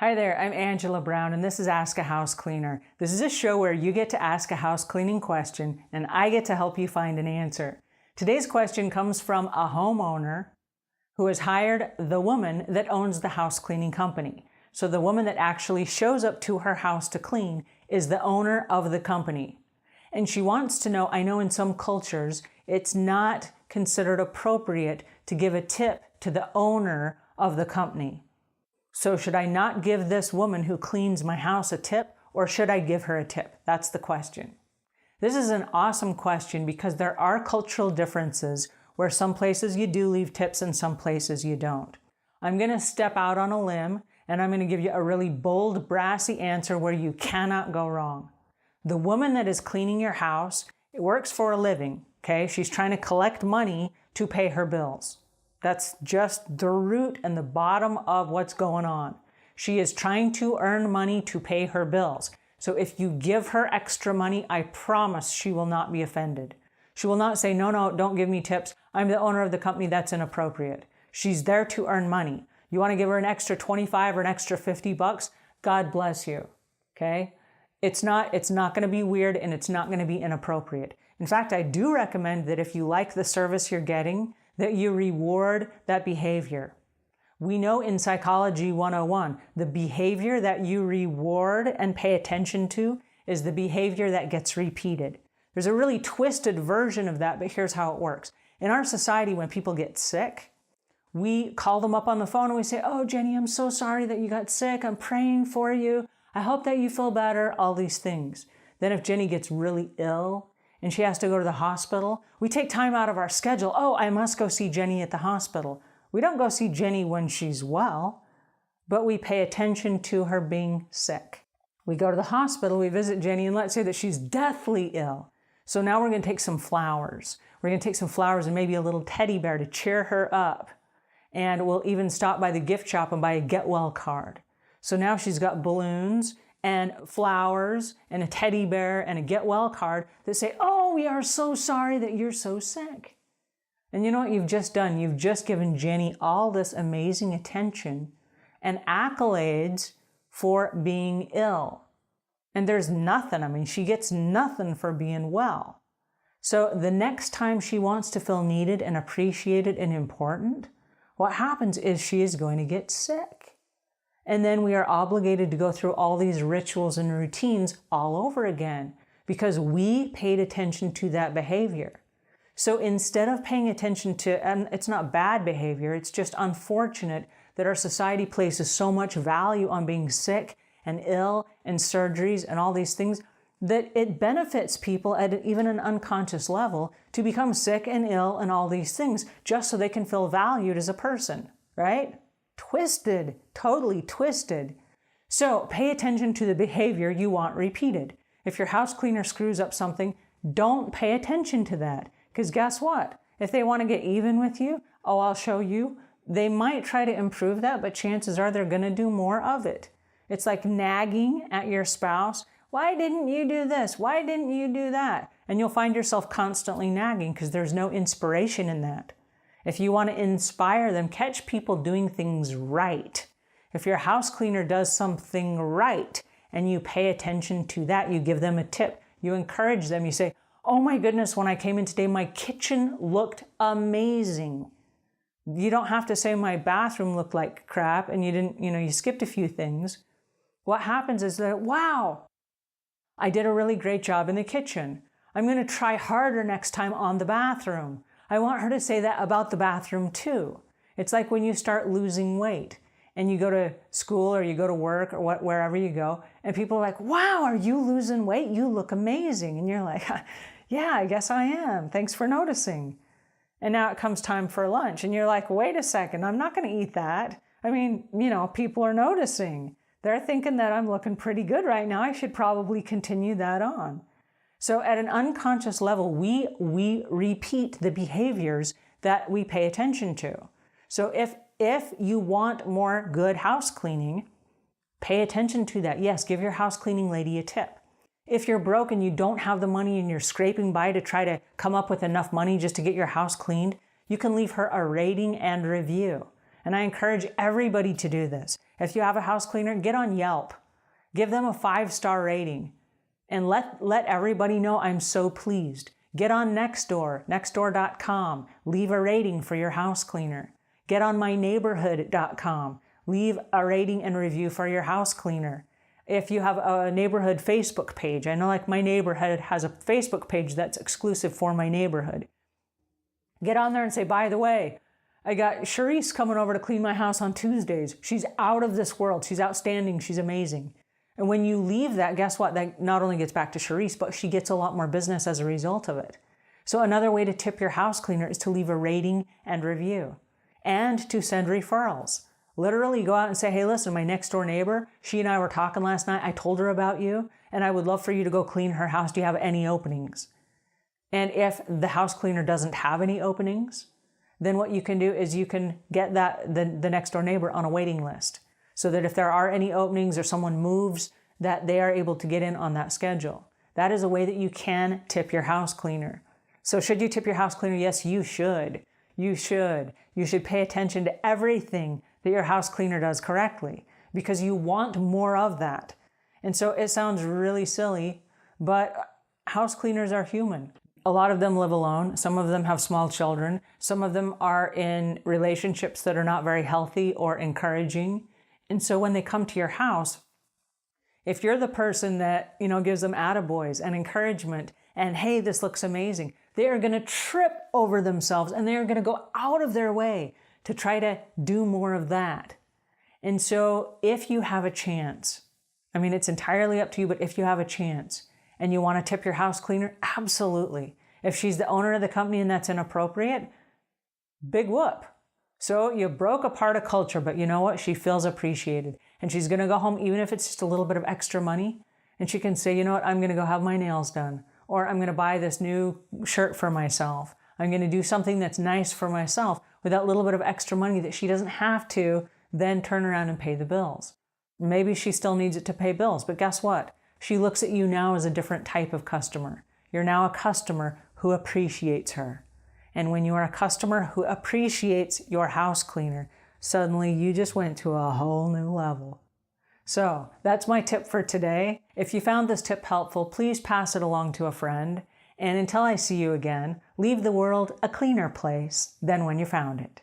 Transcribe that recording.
Hi there, I'm Angela Brown and this is Ask a House Cleaner. This is a show where you get to ask a house cleaning question and I get to help you find an answer. Today's question comes from a homeowner who has hired the woman that owns the house cleaning company. So the woman that actually shows up to her house to clean is the owner of the company. And she wants to know, I know in some cultures it's not considered appropriate to give a tip to the owner of the company. So should I not give this woman who cleans my house a tip, or should I give her a tip? That's the question. This is an awesome question because there are cultural differences where some places you do leave tips and some places you don't. I'm going to step out on a limb and I'm going to give you a really bold, brassy answer where you cannot go wrong. The woman that is cleaning your house works for a living, okay? She's trying to collect money to pay her bills. That's just the root and the bottom of what's going on. She is trying to earn money to pay her bills. So if you give her extra money, I promise she will not be offended. She will not say, no, don't give me tips. I'm the owner of the company. That's inappropriate. She's there to earn money. You want to give her an extra 25 or an extra 50 bucks? God bless you. Okay? It's not going to be weird and it's not going to be inappropriate. In fact, I do recommend that if you like the service you're getting, that you reward that behavior. We know in Psychology 101, the behavior that you reward and pay attention to is the behavior that gets repeated. There's a really twisted version of that, but here's how it works. In our society, when people get sick, we call them up on the phone and we say, oh, Jenny, I'm so sorry that you got sick. I'm praying for you. I hope that you feel better, all these things. Then if Jenny gets really ill, and she has to go to the hospital, we take time out of our schedule. Oh, I must go see Jenny at the hospital. We don't go see Jenny when she's well, but we pay attention to her being sick. We go to the hospital, we visit Jenny, and let's say that she's deathly ill. So now we're going to take some flowers. We're going to take some flowers and maybe a little teddy bear to cheer her up. And we'll even stop by the gift shop and buy a get well card. So now she's got balloons and flowers and a teddy bear and a get well card that say, oh, we are so sorry that you're so sick. And you know what you've just done? You've just given Jenny all this amazing attention and accolades for being ill. And there's nothing, she gets nothing for being well. So the next time she wants to feel needed and appreciated and important, what happens is she is going to get sick. And then we are obligated to go through all these rituals and routines all over again because we paid attention to that behavior. So instead of paying attention to, and it's not bad behavior, it's just unfortunate that our society places so much value on being sick and ill and surgeries and all these things that it benefits people at even an unconscious level to become sick and ill and all these things just so they can feel valued as a person, right? Twisted, totally twisted. So pay attention to the behavior you want repeated. If your house cleaner screws up something, don't pay attention to that. Because guess what? If they want to get even with you, oh, I'll show you. They might try to improve that, but chances are they're going to do more of it. It's like nagging at your spouse. Why didn't you do this? Why didn't you do that? And you'll find yourself constantly nagging because there's no inspiration in that. If you want to inspire them, catch people doing things right. If your house cleaner does something right and you pay attention to that, you give them a tip, you encourage them, you say, oh my goodness, when I came in today, my kitchen looked amazing. You don't have to say my bathroom looked like crap and you skipped a few things. What happens is that, wow, I did a really great job in the kitchen. I'm going to try harder next time on the bathroom. I want her to say that about the bathroom too. It's like when you start losing weight and you go to school or you go to work or wherever you go and people are like, wow, are you losing weight? You look amazing. And you're like, yeah, I guess I am. Thanks for noticing. And now it comes time for lunch and you're like, wait a second, I'm not going to eat that. People are noticing. They're thinking that I'm looking pretty good right now. I should probably continue that on. So at an unconscious level, we repeat the behaviors that we pay attention to. So if you want more good house cleaning, pay attention to that. Yes, give your house cleaning lady a tip. If you're broke and you don't have the money and you're scraping by to try to come up with enough money just to get your house cleaned, you can leave her a rating and review. And I encourage everybody to do this. If you have a house cleaner, get on Yelp. Give them a 5-star rating. And let everybody know I'm so pleased. Get on Nextdoor, nextdoor.com. Leave a rating for your house cleaner. Get on myneighborhood.com. Leave a rating and review for your house cleaner. If you have a neighborhood Facebook page, I know like my neighborhood has a Facebook page that's exclusive for my neighborhood. Get on there and say, by the way, I got Charisse coming over to clean my house on Tuesdays. She's out of this world. She's outstanding. She's amazing. And when you leave that, guess what? That not only gets back to Charisse, but she gets a lot more business as a result of it. So another way to tip your house cleaner is to leave a rating and review and to send referrals. Literally go out and say, hey, listen, my next door neighbor, she and I were talking last night. I told her about you and I would love for you to go clean her house. Do you have any openings? And if the house cleaner doesn't have any openings, then what you can do is you can get the next door neighbor on a waiting list so that if there are any openings or someone moves, that they are able to get in on that schedule. That is a way that you can tip your house cleaner. So should you tip your house cleaner? Yes, you should. You should. You should pay attention to everything that your house cleaner does correctly because you want more of that. And so it sounds really silly, but house cleaners are human. A lot of them live alone. Some of them have small children. Some of them are in relationships that are not very healthy or encouraging. And so when they come to your house, if you're the person that, gives them attaboys and encouragement and, hey, this looks amazing, they are going to trip over themselves and they are going to go out of their way to try to do more of that. And so if you have a chance, it's entirely up to you, but if you have a chance and you want to tip your house cleaner, absolutely. If she's the owner of the company and that's inappropriate, big whoop. So you broke apart a culture, but you know what? She feels appreciated. And she's going to go home, even if it's just a little bit of extra money. And she can say, you know what? I'm going to go have my nails done. Or I'm going to buy this new shirt for myself. I'm going to do something that's nice for myself with that little bit of extra money that she doesn't have to then turn around and pay the bills. Maybe she still needs it to pay bills, but guess what? She looks at you now as a different type of customer. You're now a customer who appreciates her. And when you are a customer who appreciates your house cleaner, suddenly you just went to a whole new level. So that's my tip for today. If you found this tip helpful, please pass it along to a friend. And until I see you again, leave the world a cleaner place than when you found it.